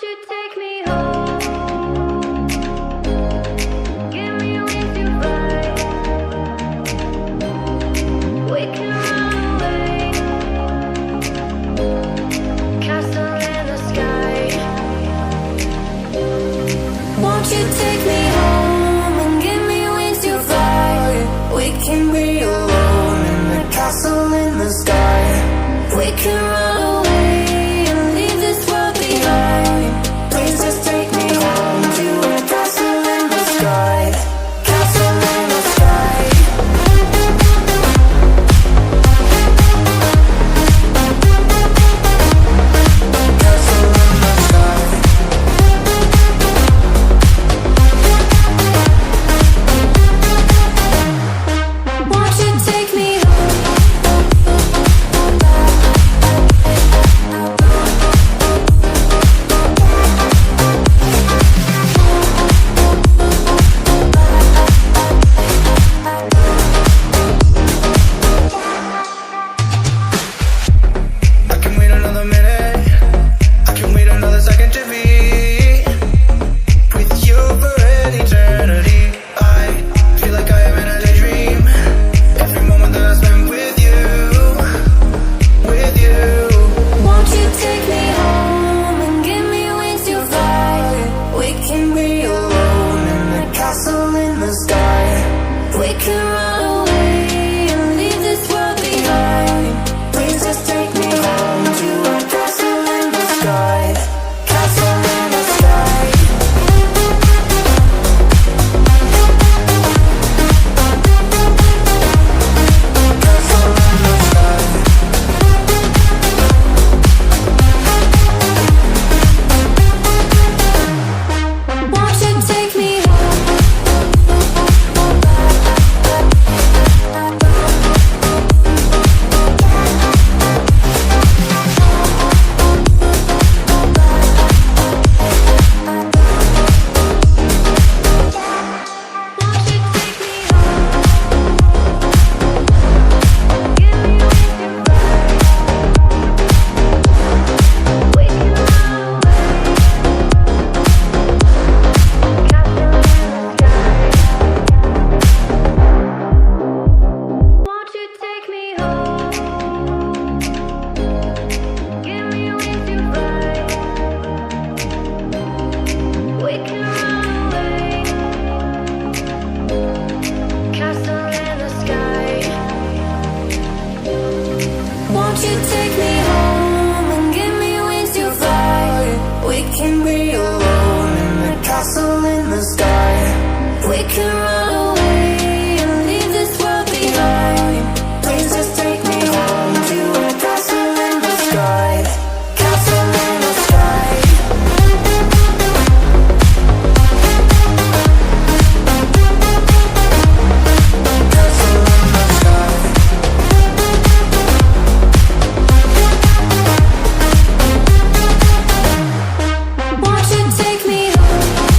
Won't you take me home? Give me wings to fly. We can run away. Castle in the sky. Won't you take me home and give me wings to fly? We can be alone in the castle in the sky. We can run away and leave this world behind. Please just take me home to a castle in the sky. Castle in the sky. Castle in the sky. Won't you take me home? I can wait another minute. I can wait another second to be with you for an eternity. I feel like I am in a daydream. Every moment that I spend with you, with you. Won't you take me home and give me wings to fly? We can be alone in the castle in the sky. We can run away and leave this world behind. Please just take me home to a castle in the sky. Castle in the sky. Castle in the sky. Won't you take me home? Won't you take me home? Give me wings to fly. We can run away. Castle in the sky. Won't you take me home and give me wings to fly? We can be alone in the castle in the sky. We can